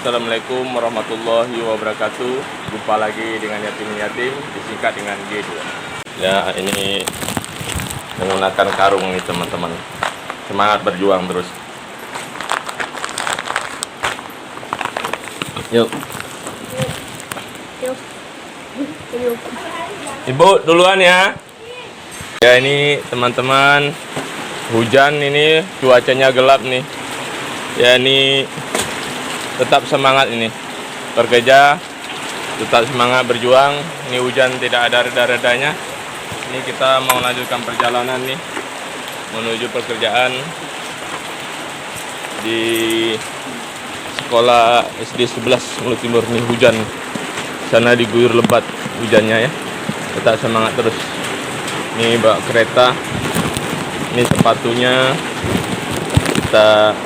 Assalamualaikum warahmatullahi wabarakatuh. Jumpa lagi dengan Yatim disingkat dengan G2. Ya, ini menggunakan karung nih teman-teman. Semangat berjuang terus. Yuk. Ibu duluan ya. Ya, ini teman-teman, hujan, ini cuacanya gelap nih. Ya, ini tetap semangat ini bekerja, tetap semangat berjuang. Ini hujan tidak ada reda-redanya. Ini kita mau lanjutkan perjalanan nih menuju pekerjaan di sekolah SD 11 Mulut Timur. Nih hujan, sana diguyur lebat hujannya ya. Tetap semangat terus. Ini bawa kereta, ini sepatunya kita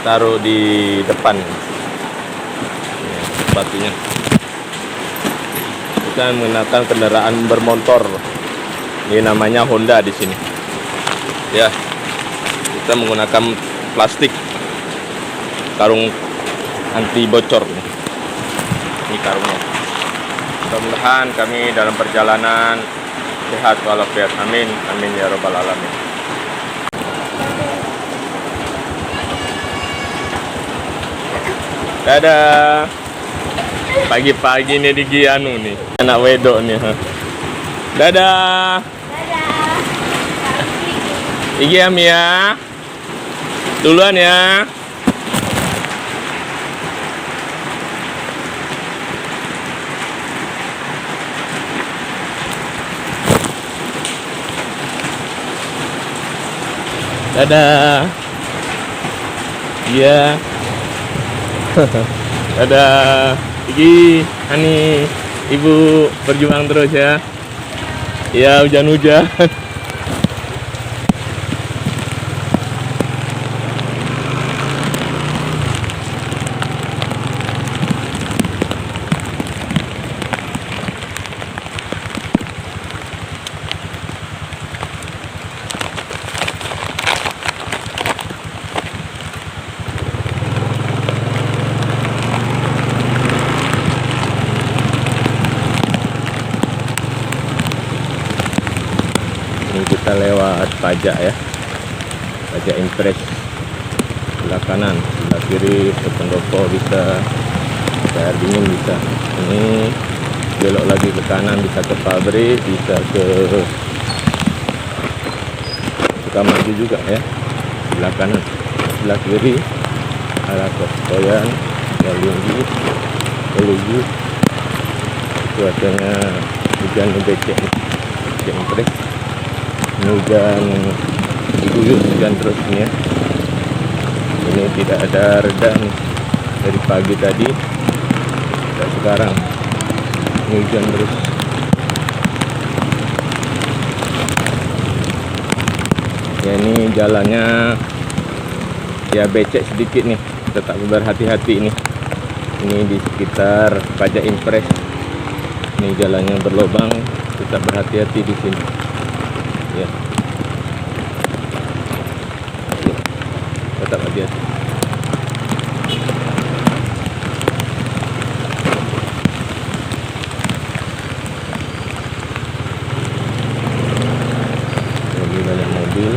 taruh di depan. Ini sepatunya. Kita menggunakan kendaraan bermotor. Ini namanya Honda di sini. Ya, kita menggunakan plastik, karung anti bocor. Ini karungnya. Mudah-mudahan kami dalam perjalanan sehat walafiat. Amin, amin ya robbal alamin. Dadah. Pagi-pagi nih di Gianu nih, anak wedok nih. Dadah. Iki ya Mia. Duluan ya. Dadah. Iya. Dadah. Iki, Ani, Ibu berjuang terus ya. Ya, hujan-hujan. Kita lewat pajak ya, pajak impres sebelah kanan, sebelah kiri ke pendopo bisa, ke air dingin bisa. Ini belok lagi ke kanan bisa ke pabrik, bisa ke Sukamaju juga ya, sebelah kanan. Sebelah kiri arah ke Koyan, Galunggi, Kelugu. Cuacanya hujan becek, becek impres. Ini hujan diguyur, hujan terus nih ya. Ini tidak ada reda nih dari pagi tadi dan sekarang ini hujan terus. Ya, ini jalannya ya becek sedikit nih, tetap berhati-hati nih. Ini di sekitar pajak impres. Ini jalannya berlubang, tetap berhati-hati di sini. Ya. Tetap hati-hati. Lebih banyak mobil,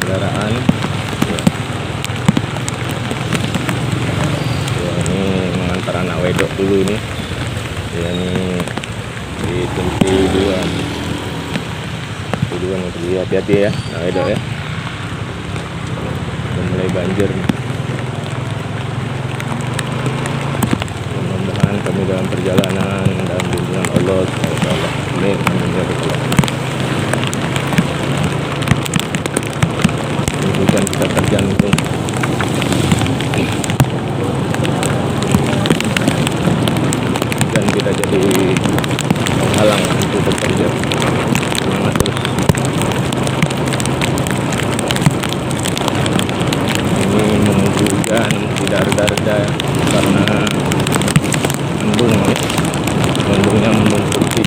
kendaraan. Ya. Ya, ini mengantar anak wedok dulu ini. Ya, ini di Tempi Duan. Hati-hati ya, nah wedok ya. Udah mulai banjir nih. Mudah-mudahan kami dalam perjalanan dalam lindungan Allah SWT. Amin, amin ya rabbal alamin. Ini hujan kita terjantung. Dan kita jadi penghalang untuk bekerja. Semangat terus. Hujan tidak reda-reda karena mendung ya. Mendungnya mendung putih.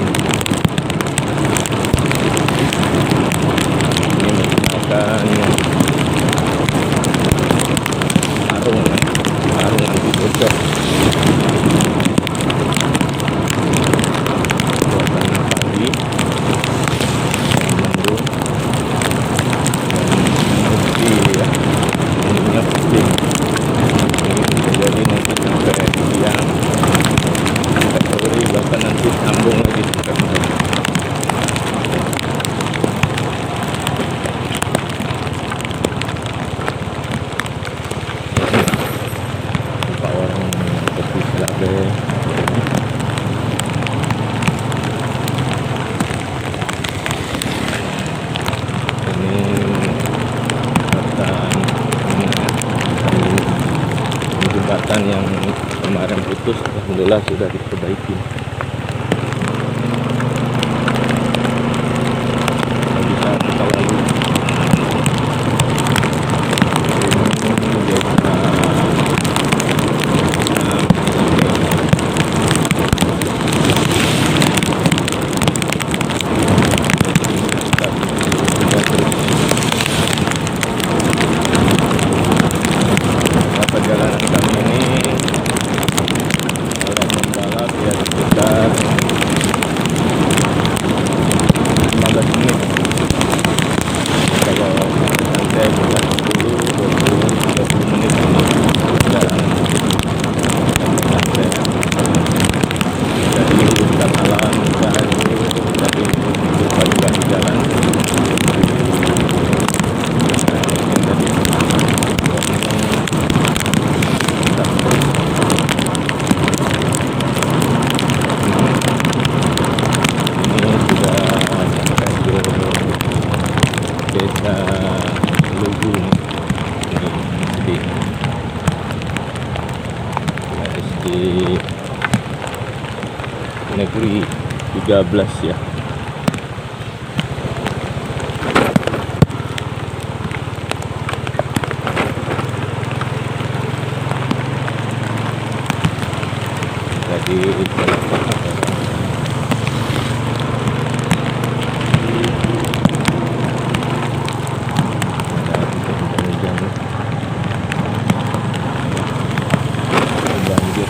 jembatan yang kemarin putus, alhamdulillah sudah diperbaiki. Bisa kita lalu. Perjalanan kami ini orang membalap ya sekitar 15 menit. Kalau santai bisa 10, 20, 30 menit ini perjalanan santai. Jadi hutan alam, hutan tapi lupa juga di jalan. Desa Lugu ini SD Negeri 13 ya. Jadi banjir.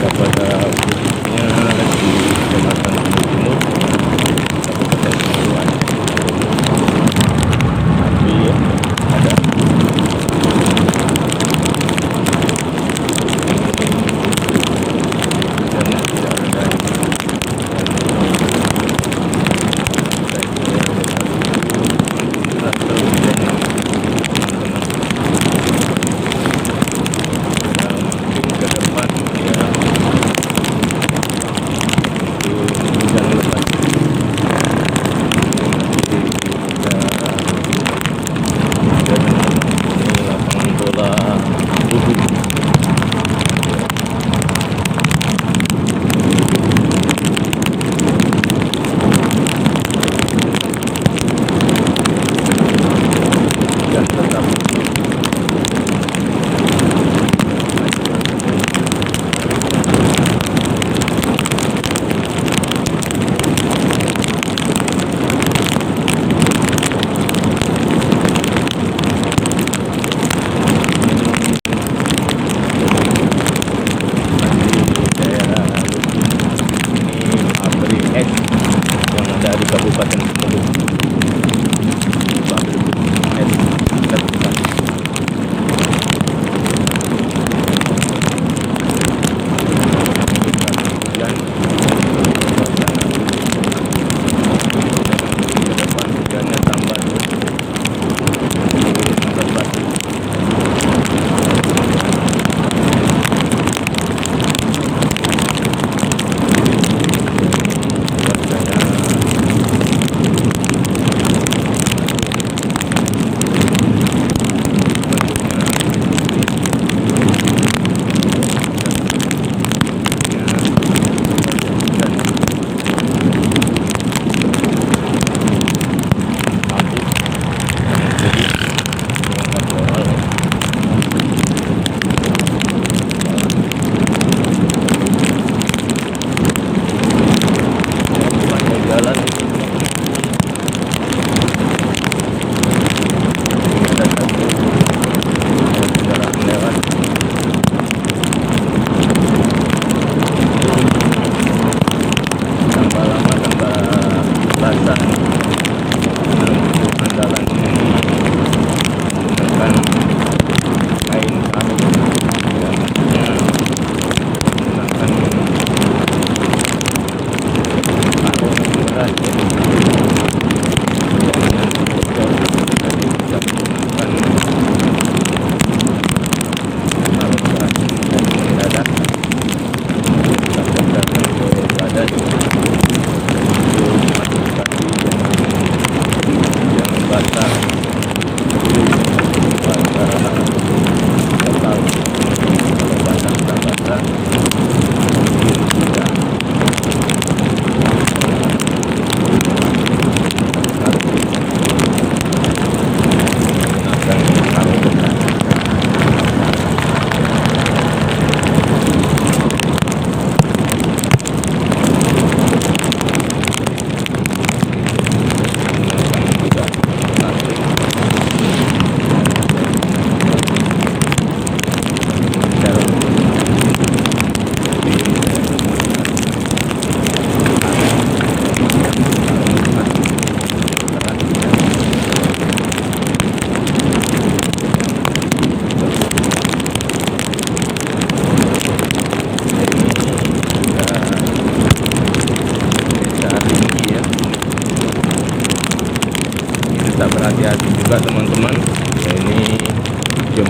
Kepada khususnya di Kecamatan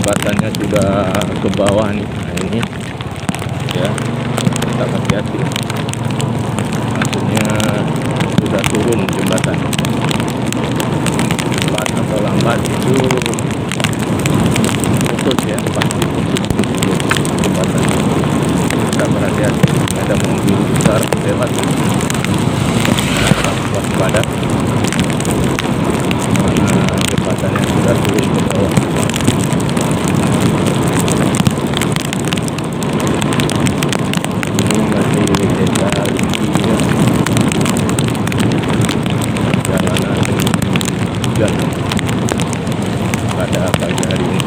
jembatannya sudah ke bawah nih. Nah ini ya, tetap hati-hati, maksudnya sudah turun jembatan. Cepat atau lambat itu putus ya, pasti putus jembatan. Tetap berhati-hati, ada mobil besar lewat, waspada karena jembatannya sudah turun ke bawah. Ini masih desa Linggi ya, jalanan hujan pada pagi hari ini.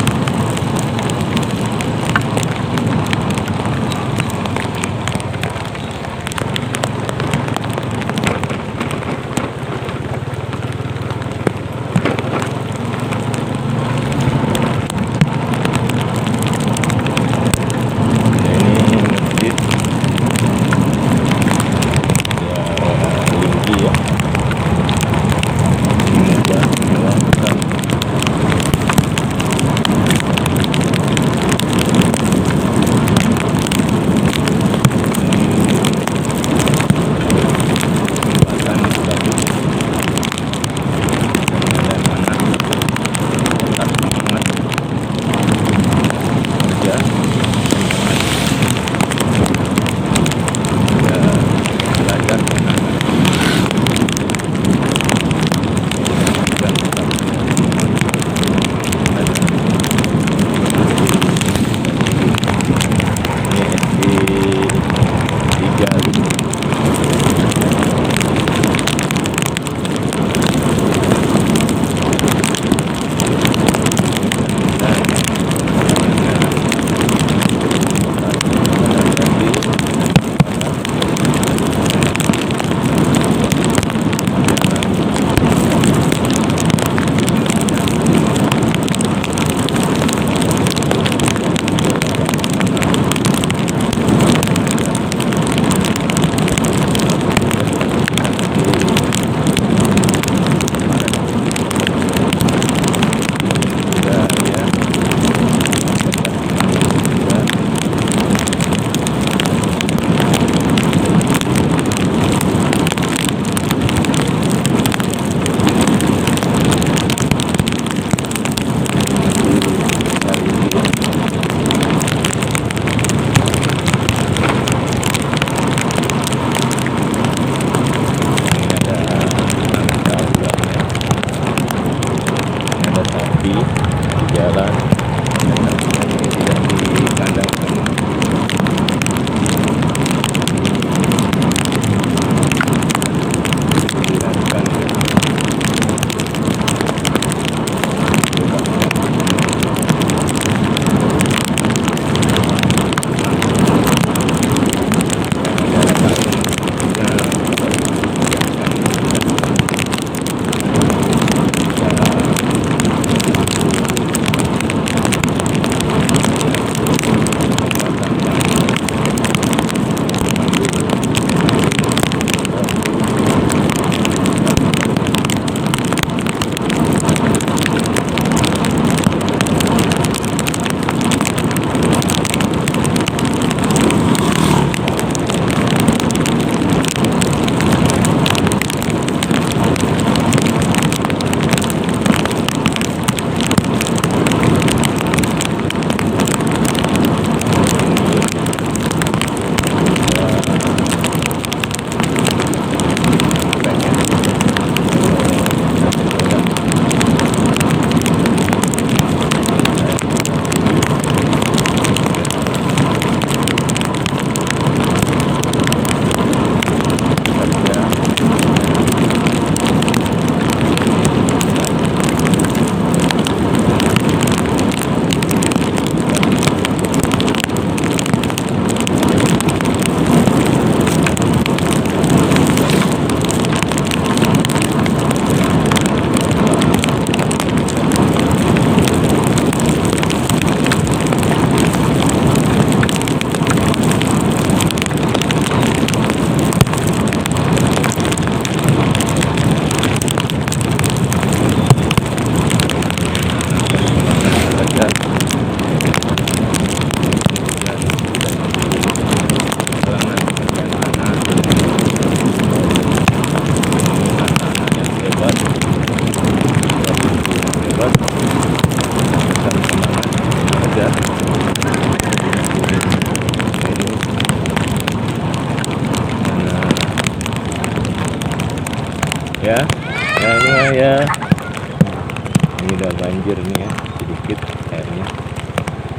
bukit airnya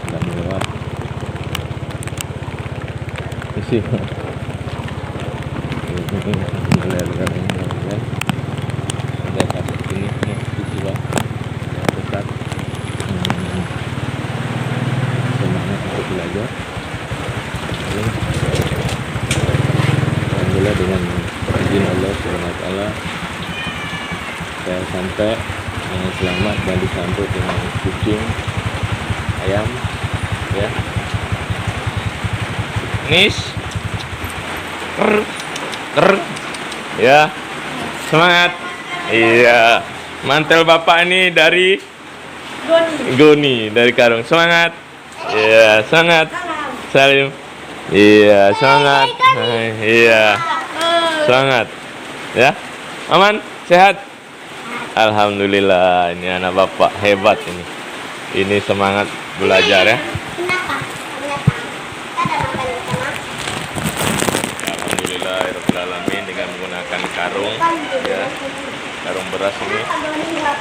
sudah meluap. Isi. Ada kasih sini isi bang. Tetap semangat untuk belajar. Alhamdulillah dengan izin Allah Subhanahu wa taala saya sampai dengan selamat dan disambut dengan kucing, ayam, ya. Nis, ya, semangat. Iya, mantel bapak ini dari Goni dari Karung. Semangat. Iya, semangat. Salim. Iya, semangat. Iya, semangat. Ya, aman, sehat. Alhamdulillah, ini anak bapak hebat ini. Ini semangat belajar ya. Alhamdulillahirobbilalamin dengan menggunakan karung ya, karung beras ini.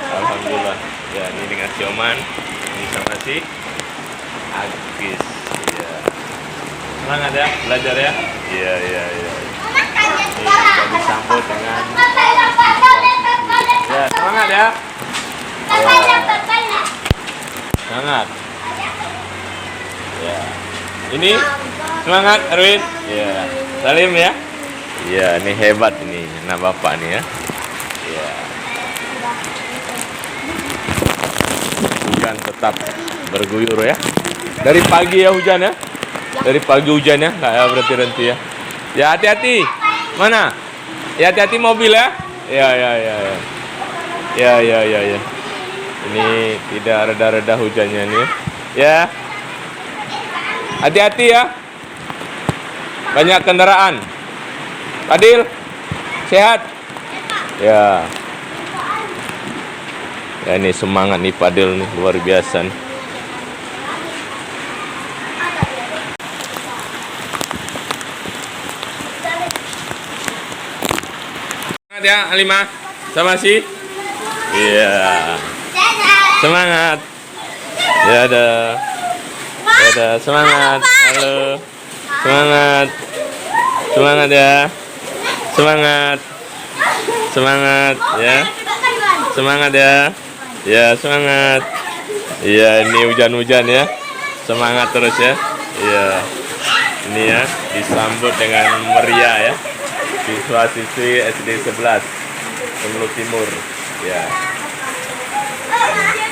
Alhamdulillah ya, ini dengan sioman, ini sama si Agis ya. Semangat ya belajar ya. Iya. Ini juga disambut dengan ya, semangat ya. Semangat ya. Ini semangat Erwin ya. Salim ya. Iya, ini hebat ini anak bapak nih ya. Iya. Hujan tetap berguyur ya. Dari pagi ya hujan ya. Dari pagi hujan ya, nggak berhenti-henti ya. Ya hati-hati. Mana? Ya hati-hati mobil ya. Ya. Ya. Ini tidak reda-reda hujannya nih. Ya. Hati-hati ya. Banyak kendaraan. Adil, sehat. Ya. Ya ini semangat nih Padil nih, luar biasa nih. Semangat ya Alimah, sama si. Iya. Semangat. Ya ada semangat. Halo. Semangat. Semangat ya. Semangat. Semangat ya. Semangat ya. Ya, semangat. Iya, ini hujan-hujan ya. Semangat terus ya. Iya. Ini ya disambut dengan meriah ya. Siswa-siswi SD 11 Sumelu Timur. Ya.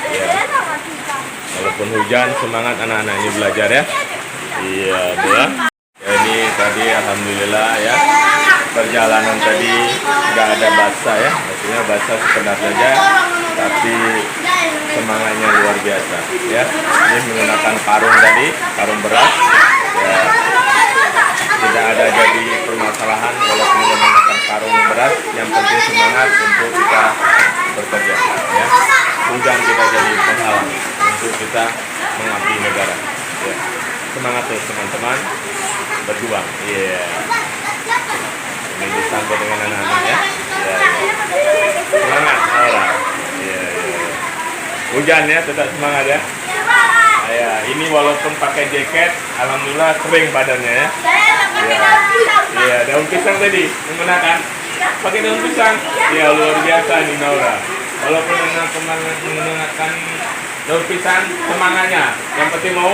Ya. Walaupun hujan, semangat anak-anak ini belajar ya. Iya, ya. Ya, ini tadi alhamdulillah ya. Perjalanan tadi nggak ada basah ya. Maksudnya basah sekedar saja, tapi semangatnya luar biasa ya. Ini menggunakan karung tadi, karung beras. Ya. Tidak ada jadi permasalahan walaupun menggunakan karung beras. Yang penting semangat untuk kita bekerja ya. Hujan tidak jadi penghalang untuk kita mengabdi negara ya. Semangat terus teman-teman, berjuang. Iya. Ini disambut dengan anak-anak ya. Iya. Semangat orang. Iya. Hujan ya, tetap semangat ya. Ya, ini walaupun pakai jaket, alhamdulillah kering badannya ya. Iya, daun pisang tadi menggunakan pakai daun pisang. Ya, luar biasa nih Naura. Walaupun menggunakan daun pisang, semangatnya. Yang penting mau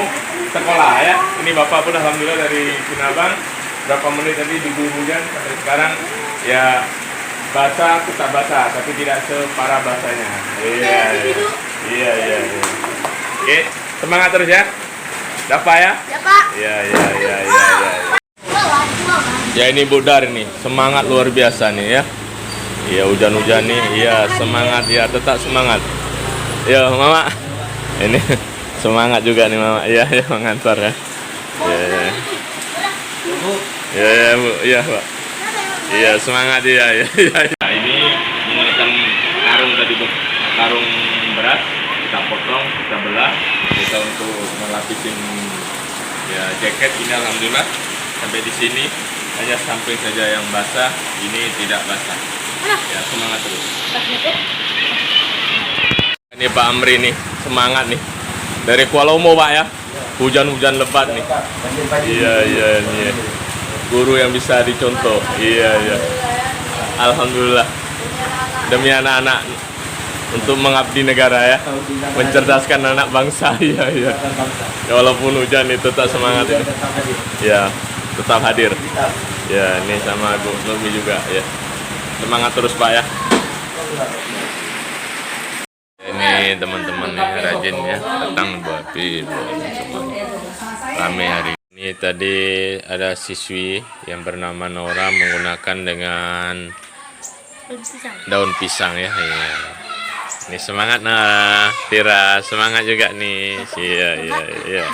sekolah ya. Ini bapak pun alhamdulillah dari Sinabang. Berapa menit tadi diguyur hujan sampai sekarang ya basah tetap basah, tapi tidak separah basahnya. Iya. Oke, semangat terus ya. Dapat ya? Dapat. Iya. Ya ini Budar nih, semangat luar biasa nih ya. Iya hujan-hujan nih, iya semangat ya, tetap semangat. Ya Mama, ini semangat juga nih Mama. Iya mengantar ya. Iya Bu, iya Pak. Iya semangat ya. Nah, ini menggunakan karung tadi Bu, karung beras kita potong, kita belah, kita untuk melapisin ya jaket ini alhamdulillah sampai di sini hanya samping saja yang basah, ini tidak basah. Ya semangat terus. Ini Pak Amri nih semangat nih. Dari Kuala Lumpur Pak ya. Hujan-hujan lebat nih. Iya nih. Guru yang bisa dicontoh. Iya. Alhamdulillah. Demi anak-anak untuk mengabdi negara ya. Mencerdaskan anak bangsa. Iya. Ya, walaupun hujan itu tetap semangat ini. Ya, tetap hadir. Ya, ini sama Bu Nurmi juga ya. Semangat terus Pak ya. Ini teman-teman nih rajin ya datang buat rame hari ini. Tadi ada siswi yang bernama Nora menggunakan dengan daun pisang ya. Ini semangat nah Tira, semangat juga nih. Iya.